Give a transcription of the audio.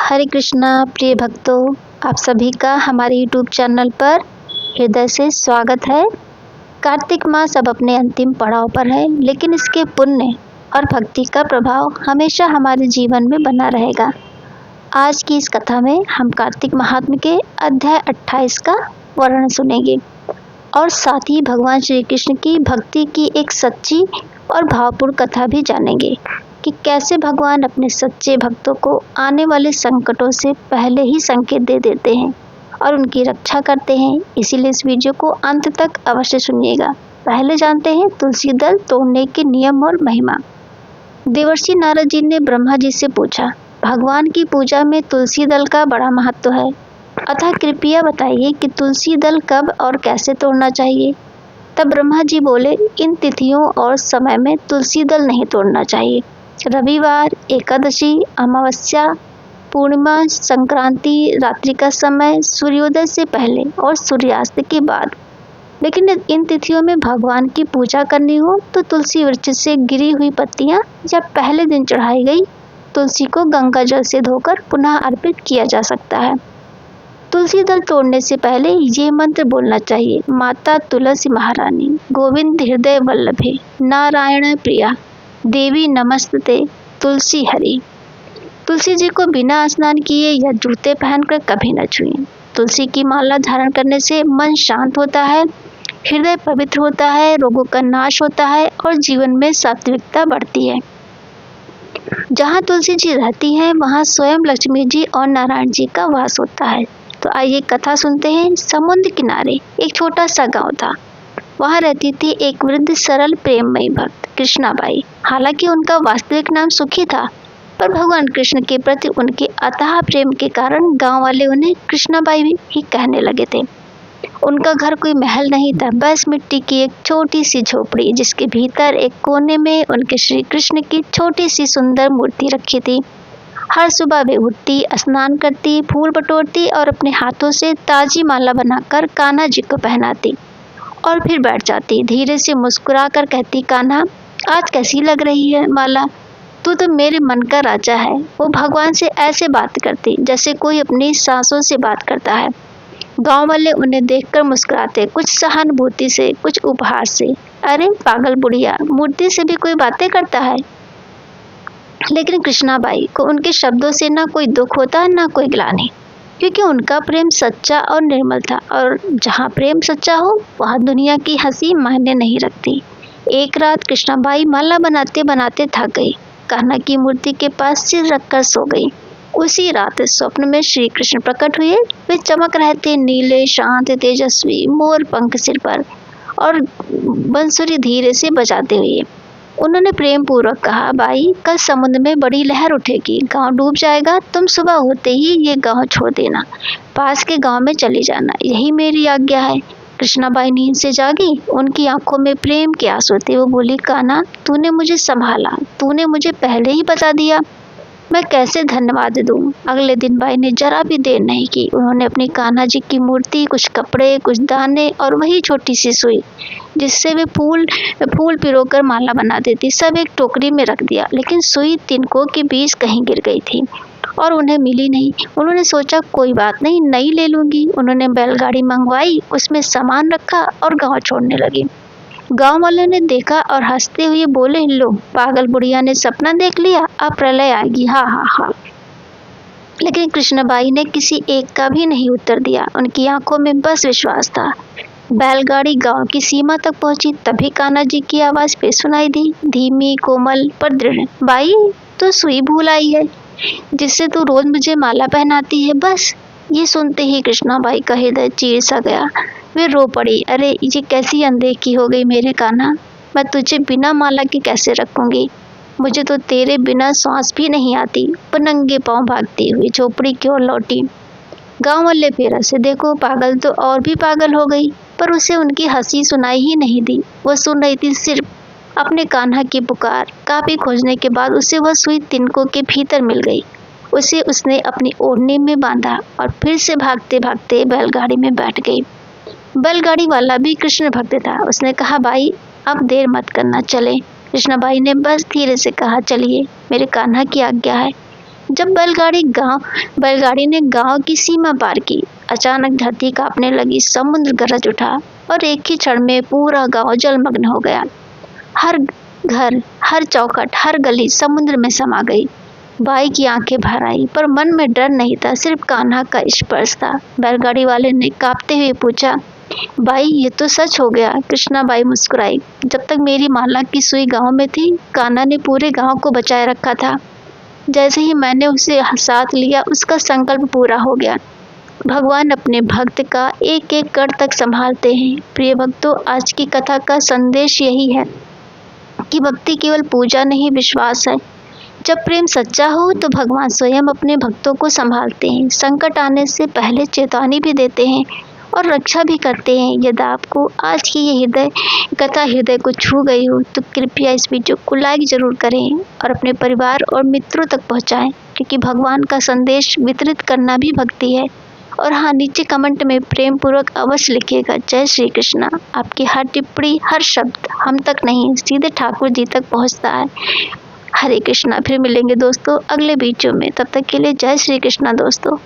हरे कृष्णा प्रिय भक्तों, आप सभी का हमारे YouTube चैनल पर हृदय से स्वागत है। कार्तिक मास अब अपने अंतिम पड़ाव पर है, लेकिन इसके पुण्य और भक्ति का प्रभाव हमेशा हमारे जीवन में बना रहेगा। आज की इस कथा में हम कार्तिक महात्म्य के अध्याय 28 का वर्णन सुनेंगे और साथ ही भगवान श्री कृष्ण की भक्ति की एक सच्ची और भावपूर्ण कथा भी जानेंगे कि कैसे भगवान अपने सच्चे भक्तों को आने वाले संकटों से पहले ही संकेत दे देते हैं और उनकी रक्षा करते हैं। इसीलिए इस वीडियो को अंत तक अवश्य सुनिएगा। पहले जानते हैं तुलसी दल तोड़ने के नियम और महिमा। देवर्षि नारद जी ने ब्रह्मा जी से पूछा, भगवान की पूजा में तुलसी दल का बड़ा महत्व है, अतः कृपया बताइए कि तुलसी दल कब और कैसे तोड़ना चाहिए। तब ब्रह्मा जी बोले, इन तिथियों और समय में तुलसी दल नहीं तोड़ना चाहिए। रविवार, एकादशी, अमावस्या, पूर्णिमा, संक्रांति, रात्रि का समय, सूर्योदय से पहले और सूर्यास्त के बाद। लेकिन इन तिथियों में भगवान की पूजा करनी हो तो तुलसी वृक्ष से गिरी हुई पत्तियां या पहले दिन चढ़ाई गई तुलसी को गंगा जल से धोकर पुनः अर्पित किया जा सकता है। तुलसी दल तोड़ने से पहले ये मंत्र बोलना चाहिए, माता तुलसी महारानी, गोविंद हृदय वल्लभे, नारायण प्रिया, देवी नमस्ते, तुलसी हरि। तुलसी जी को बिना स्नान किए या जूते पहनकर कभी न छुएं। तुलसी की माला धारण करने से मन शांत होता है, हृदय पवित्र होता है, रोगों का नाश होता है और जीवन में सात्विकता बढ़ती है। जहाँ तुलसी जी रहती हैं, वहाँ स्वयं लक्ष्मी जी और नारायण जी का वास होता है। तो आइए कथा सुनते हैं। समुद्र किनारे एक छोटा सा गांव था। वहाँ रहती थी एक वृद्ध सरल प्रेममयी भक्त कृष्णाबाई। हालांकि उनका वास्तविक नाम सुखी था, पर भगवान कृष्ण के प्रति उनके अथाह प्रेम के कारण गांव वाले उन्हें कृष्णाबाई ही कहने लगे थे। उनका घर कोई महल नहीं था, बस मिट्टी की एक छोटी सी झोपड़ी, जिसके भीतर एक कोने में उनके श्री कृष्ण की छोटी सी सुंदर मूर्ति रखी थी। हर सुबह वे उठती, स्नान करती, फूल बटोरती और अपने हाथों से ताजी माला बनाकर कान्हा जी को पहनाती और फिर बैठ जाती। धीरे से मुस्कुरा कर कहती, कान्हा आज कैसी लग रही है माला, तू तो मेरे मन का राजा है। वो भगवान से ऐसे बात करती जैसे कोई अपनी सांसों से बात करता है। गांव वाले उन्हें देखकर मुस्कुराते, कुछ सहानुभूति से, कुछ उपहास से। अरे पागल बुढ़िया, मूर्ति से भी कोई बातें करता है। लेकिन कृष्णाबाई को उनके शब्दों से ना कोई दुख होता, ना कोई ग्लानि, क्योंकि उनका प्रेम सच्चा और निर्मल था। और जहाँ प्रेम सच्चा हो, वहाँ दुनिया की हंसी मायने नहीं रखती। एक रात कृष्णाबाई माला बनाते बनाते थक गई, कान्हा की मूर्ति के पास सिर रखकर सो गई। उसी रात स्वप्न में श्री कृष्ण प्रकट हुए। वे चमक रहे थे, नीले, शांत, तेजस्वी, मोर पंख सिर पर और बंसुरी धीरे से बजाते हुए। उन्होंने प्रेम पूर्वक कहा, बाई कल समुद्र में बड़ी लहर उठेगी, गांव डूब जाएगा, तुम सुबह होते ही ये गांव छोड़ देना, पास के गांव में चली जाना, यही मेरी आज्ञा है। कृष्णाबाई नींद से जागी, उनकी आंखों में प्रेम के आंसू थे। वो बोली, कान्हा तूने मुझे संभाला, तूने मुझे पहले ही बता दिया, मैं कैसे धन्यवाद दूं। अगले दिन बाई ने जरा भी देर नहीं की। उन्होंने अपनी कान्हा जी की मूर्ति, कुछ कपड़े, कुछ दाने और वही छोटी सी सुई जिससे वे फूल पिरोकर माला बना देती, सब एक टोकरी में रख दिया। लेकिन सुई तिनकों के बीच कहीं गिर गई थी और उन्हें मिली नहीं। उन्होंने सोचा कोई बात नहीं, नई ले लूंगी। उन्होंने बैलगाड़ी मंगवाई, उसमें सामान रखा और गांव छोड़ने लगी। गांव वालों ने देखा और हंसते हुए बोले, लो पागल बुढ़िया ने सपना देख लिया, अब प्रलय आएगी, हा हा हा। लेकिन कृष्णाबाई ने किसी एक का भी नहीं उत्तर दिया। उनकी आंखों में बस विश्वास था। बैलगाड़ी गांव की सीमा तक पहुंची, तभी कान्हा जी की आवाज फिर सुनाई दी, धीमी, कोमल पर दृढ़, बाई तो सुई भूल आई है जिससे तू रोज मुझे माला पहनाती है। बस ये सुनते ही कृष्णाबाई का हृदय चीर सा गया। वे रो पड़ी, अरे ये कैसी अनदेखी हो गई मेरे कान्हा, मैं तुझे बिना माला के कैसे रखूंगी, मुझे तो तेरे बिना सांस भी नहीं आती। वो नंगे पांव भागती हुई झोपड़ी की ओर लौटी। गांव वाले फिर हंसे, देखो पागल तो और भी पागल हो गई, पर उसे उनकी हंसी सुनाई ही नहीं दी। वो सुन रही थी सिर्फ अपने कान्हा की पुकार। काफी खोजने के बाद उसे वह सुई तिनकों के भीतर मिल गई। उसे उसने अपनी ओढ़नी में बांधा और फिर से भागते भागते बैलगाड़ी में बैठ गई। बैलगाड़ी वाला भी कृष्ण भक्त था। उसने कहा, बाई अब देर मत करना, चले। कृष्णाबाई ने बस धीरे से कहा, चलिए, मेरे कान्हा की आज्ञा है। जब बैलगाड़ी ने गांव की सीमा पार की, अचानक धरती कांपने लगी, समुद्र गरज उठा और एक ही क्षण में पूरा गांव जलमग्न हो गया। हर घर, हर चौखट, हर गली समुद्र में समा गई। बाई की आंखें भर आई, पर मन में डर नहीं था, सिर्फ कान्हा का स्पर्श था। बैलगाड़ी वाले ने कांपते हुए पूछा, बाई ये तो सच हो गया। कृष्णाबाई मुस्कुराई, जब तक मेरी माला की सुई गांव में थी, कान्हा ने पूरे गांव को बचाए रखा था। जैसे ही मैंने उसे साथ लिया, उसका संकल्प पूरा हो गया। भगवान अपने भक्त का एक एक कण तक संभालते हैं। प्रिय भक्तों, आज की कथा का संदेश यही है कि भक्ति केवल पूजा नहीं, विश्वास है। जब प्रेम सच्चा हो तो भगवान स्वयं अपने भक्तों को संभालते हैं, संकट आने से पहले चेतावनी भी देते हैं और रक्षा भी करते हैं। यदि आपको आज की ये कथा हृदय को छू गई हो तो कृपया इस वीडियो को लाइक जरूर करें और अपने परिवार और मित्रों तक पहुंचाएं, क्योंकि भगवान का संदेश वितरित करना भी भक्ति है। और हाँ, नीचे कमेंट में प्रेम पूर्वक अवश्य लिखिएगा, जय श्री कृष्णा। आपकी हर टिप्पणी, हर शब्द हम तक नहीं, सीधे ठाकुर जी तक पहुंचता है। हरे कृष्णा। फिर मिलेंगे दोस्तों अगले वीडियो में, तब तक के लिए जय श्री कृष्णा दोस्तों।